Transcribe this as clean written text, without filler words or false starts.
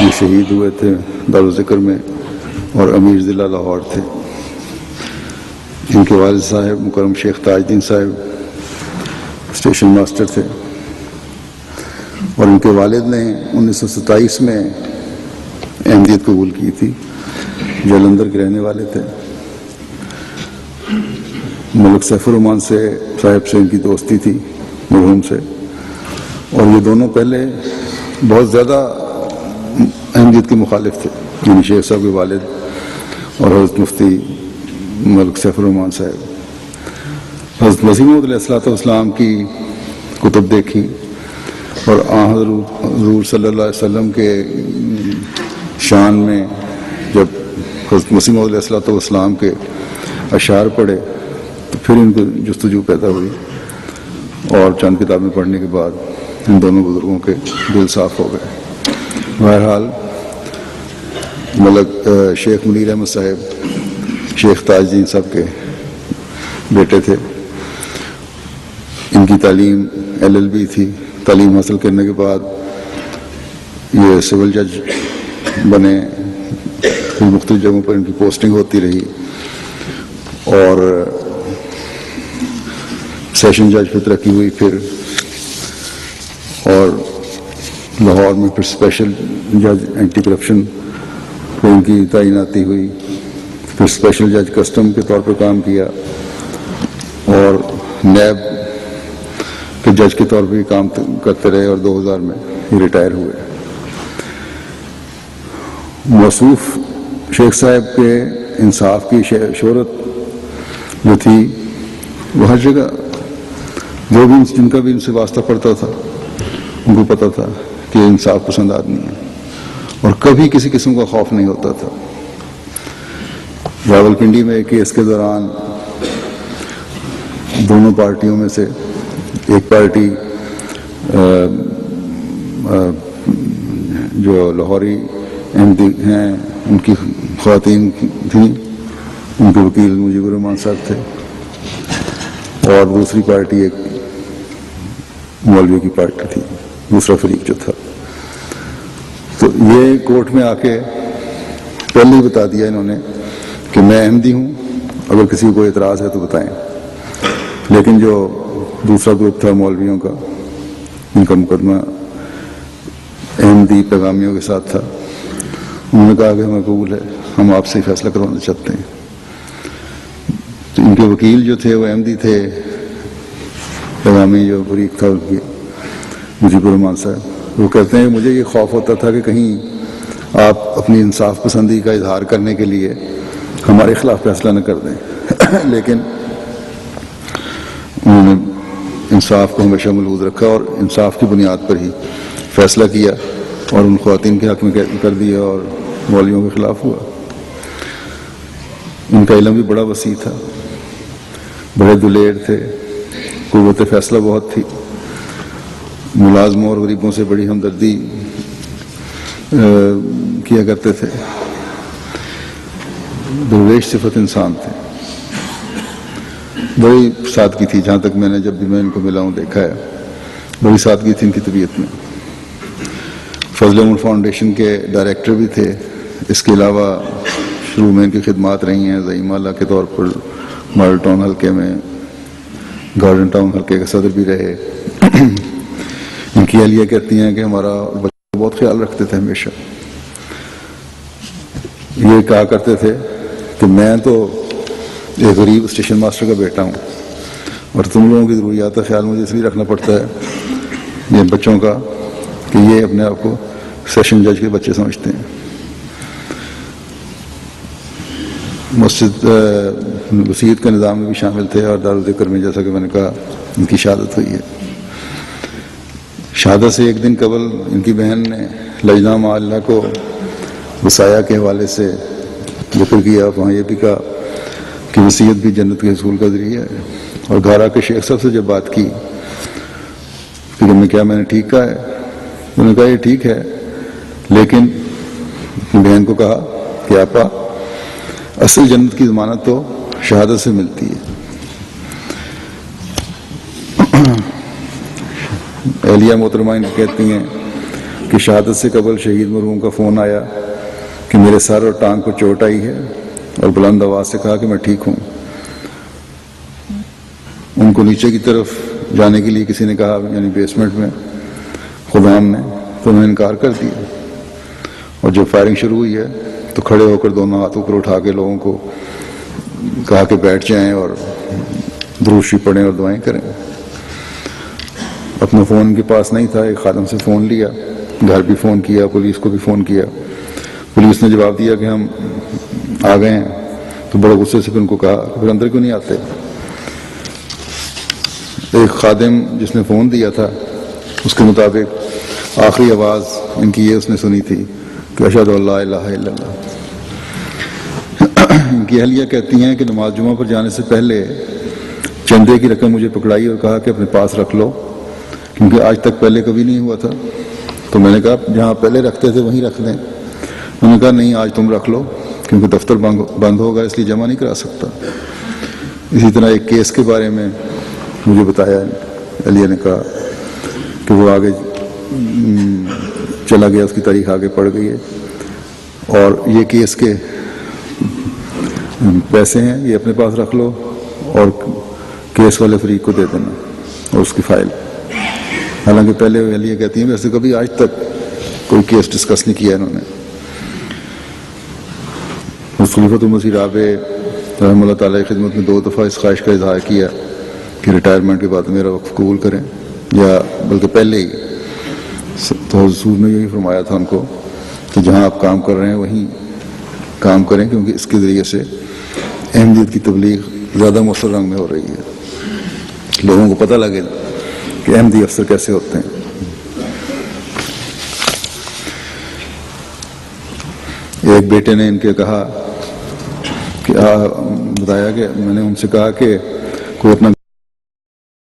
یہ شہید ہوئے تھے دارالذکر میں اور امیر ضلع لاہور تھے. ان کے والد صاحب مکرم شیخ تاج الدین صاحب اسٹیشن ماسٹر تھے، اور ان کے والد نے 1927 میں احمدیت قبول کی تھی. جلندھر کے رہنے والے تھے. ملک سیف الرحمان سے صاحب سے ان کی دوستی تھی، مرحوم سے، اور یہ دونوں پہلے بہت زیادہ احمدیت کے مخالف تھے، یعنی شیخ صاحب کے والد اور حضرت مفتی ملک سیف الرحمان صاحب. حضرت مسیح موعود علیہ الصلوۃ والسلام کی کتب دیکھی اور حضور صلی اللہ علیہ وسلم کے شان میں جب حضرت مسیح موعود علیہ الصلوۃ والسلام کے اشعار پڑھے تو پھر ان کو جستجو پیدا ہوئی، اور چند کتابیں پڑھنے کے بعد ان دونوں بزرگوں کے دل صاف ہو گئے. بہرحال ملک شیخ منیر احمد صاحب شیخ تاج الدین صاحب کے بیٹے تھے. ان کی تعلیم LLB تھی. تعلیم حاصل کرنے کے بعد یہ سول جج بنے. مختلف جگہوں پر ان کی پوسٹنگ ہوتی رہی، اور سیشن جج پہ ترقی ہوئی پھر، اور لاہور میں پھر اسپیشل جج اینٹی کرپشن پہ ان کی تعیناتی ہوئی. پھر اسپیشل جج کسٹم کے طور پر کام کیا، اور نیب کے جج کے طور پر بھی کام کرتے رہے، اور 2000 میں یہ ریٹائر ہوئے. موصوف شیخ صاحب کے انصاف کی شہرت جو تھی وہ ہر جگہ، جو بھی جن کا بھی ان سے واسطہ پڑتا تھا ان کو پتہ تھا کہ انصاف پسند آدمی ہے، اور کبھی کسی قسم کا خوف نہیں ہوتا تھا. راولپنڈی میں ایک کیس کے دوران دونوں پارٹیوں میں سے ایک پارٹی جو لاہوری احمدی ہیں ان کی خواتین تھیں، ان کے وکیل مجیب الرحمان صاحب تھے، اور دوسری پارٹی ایک مولوی کی پارٹی تھی، دوسرا فریق جو تھا. تو یہ کورٹ میں آ کے پہلے ہی بتا دیا انہوں نے کہ میں احمدی ہوں، اگر کسی کو کوئی اعتراض ہے تو بتائیں. لیکن جو دوسرا گروپ تھا مولویوں کا، ان کا مقدمہ احمدی پیغامیوں کے ساتھ تھا، انہوں نے کہا کہ ہمیں قبول ہے، ہم آپ سے فیصلہ کروانا چاہتے ہیں. تو ان کے وکیل جو تھے وہ احمدی تھے، پیغامی جو فریق تھا ان کی مجیب الرحمان صاحب. وہ کہتے ہیں مجھے یہ خوف ہوتا تھا کہ کہیں آپ اپنی انصاف پسندی کا اظہار کرنے کے لیے ہمارے خلاف فیصلہ نہ کر دیں. لیکن انہوں نے انصاف کو ہمیشہ ملحوظ رکھا اور انصاف کی بنیاد پر ہی فیصلہ کیا، اور ان خواتین کے حق میں کر دیا اور مولویوں کے خلاف ہوا. ان کا علم بھی بڑا وسیع تھا، بڑے دلیر تھے، قوت فیصلہ بہت تھی، ملازموں اور غریبوں سے بڑی ہمدردی کیا کرتے تھے، درویش صفت انسان تھے. بڑی سادگی تھی، جہاں تک میں نے جب بھی میں ان کو ملا ہوں دیکھا ہے، بڑی سادگی تھی ان کی طبیعت میں. فضل عمر فاؤنڈیشن کے ڈائریکٹر بھی تھے. اس کے علاوہ شروع میں ان کی خدمات رہی ہیں زعیم اعلیٰ کے طور پر ماڈل ٹاؤن حلقے میں، گارڈن ٹاؤن حلقے کے صدر بھی رہے. ان کی اہلیہ کہتی ہیں کہ ہمارا بچوں کا بہت خیال رکھتے تھے ہمیشہ. یہ کہا کرتے تھے کہ میں تو ایک غریب اسٹیشن ماسٹر کا بیٹا ہوں، اور تم لوگوں کی ضروریات کا خیال مجھے اس لیے رکھنا پڑتا ہے یہ بچوں کا کہ یہ اپنے آپ کو سیشن جج کے بچے سمجھتے ہیں. مسجد وسیعت کا نظام میں بھی شامل تھے، اور دارالذکر میں جیسا کہ میں نے کہا ان کی شہادت ہوئی ہے. شہادت سے ایک دن قبل ان کی بہن نے لجنہ معلّہ کو وصایا کے حوالے سے ذکر کیا. وہاں یہ بھی کہا کہ وصیت بھی جنت کے حصول کا ذریعہ ہے. اور گھر آ کے شیخ صاحب سے جب بات کی کہ میں نے ٹھیک کہا ہے، انہوں نے کہا یہ ٹھیک ہے، لیکن بہن کو کہا کہ آپا اصل جنت کی ضمانت تو شہادت سے ملتی ہے. اہلیہ محترمہ کہتی ہیں کہ شہادت سے قبل شہید مرحوم کا فون آیا کہ میرے سر اور ٹانگ کو چوٹ آئی ہے، اور بلند آواز سے کہا کہ میں ٹھیک ہوں۔ ان کو نیچے کی طرف جانے کے لیے کسی نے کہا، یعنی بیسمنٹ میں خدام نے، تو انہوں نے انکار کر دیا، اور جب فائرنگ شروع ہوئی ہے تو کھڑے ہو کر دونوں ہاتھوں پر اٹھا کے لوگوں کو کہا کہ بیٹھ جائیں اور درود شریف پڑھیں اور دعائیں کریں۔ اپنا فون ان کے پاس نہیں تھا، ایک خادم سے فون لیا، گھر بھی فون کیا، پولیس کو بھی فون کیا۔ پولیس نے جواب دیا کہ ہم آ گئے ہیں، تو بڑے غصے سے پھر ان کو کہا کہ پھر اندر کیوں نہیں آتے۔ ایک خادم جس نے فون دیا تھا اس کے مطابق آخری آواز ان کی یہ اس نے سنی تھی کہ اشہد ان لا الہ الا اللہ۔ ان کی اہلیہ کہتی ہیں کہ نماز جمعہ پر جانے سے پہلے چندے کی رقم مجھے پکڑائی اور کہا کہ اپنے پاس رکھ لو، کیونکہ آج تک پہلے کبھی نہیں ہوا تھا۔ تو میں نے کہا جہاں پہلے رکھتے تھے وہیں رکھ دیں۔ انہوں نے کہا نہیں، آج تم رکھ لو، کیونکہ دفتر بند ہوگا اس لیے جمع نہیں کرا سکتا۔ اسی طرح ایک کیس کے بارے میں مجھے بتایا، اہلیہ نے کہا کہ وہ آگے چلا گیا، اس کی تاریخ آگے پڑ گئی ہے، اور یہ کیس کے پیسے ہیں یہ اپنے پاس رکھ لو اور کیس والے فریق کو دے دینا اور اس کی فائل۔ حالانکہ پہلے اہلیہ کہتی ہیں ویسے کبھی آج تک کوئی کیس ڈسکس نہیں کیا انہوں نے۔ خلیفۃ المسیح رابع رحمہ اللہ تعالیٰ کی خدمت میں 2 دفعہ اس خواہش کا اظہار کیا کہ ریٹائرمنٹ کے بعد میرا وقف قبول کریں، یا بلکہ پہلے ہی تو حضور نے یہی فرمایا تھا ان کو کہ جہاں آپ کام کر رہے ہیں وہیں کام کریں، کیونکہ اس کے ذریعے سے احمدیت کی تبلیغ زیادہ مؤثر رنگ میں ہو رہی ہے، لوگوں کو پتہ لگے کہ احمدی افسر کیسے ہوتے ہیں۔ ایک بیٹے نے ان کے کہا کہ بتایا کہ میں نے ان سے کہا کہ کوئی اپنا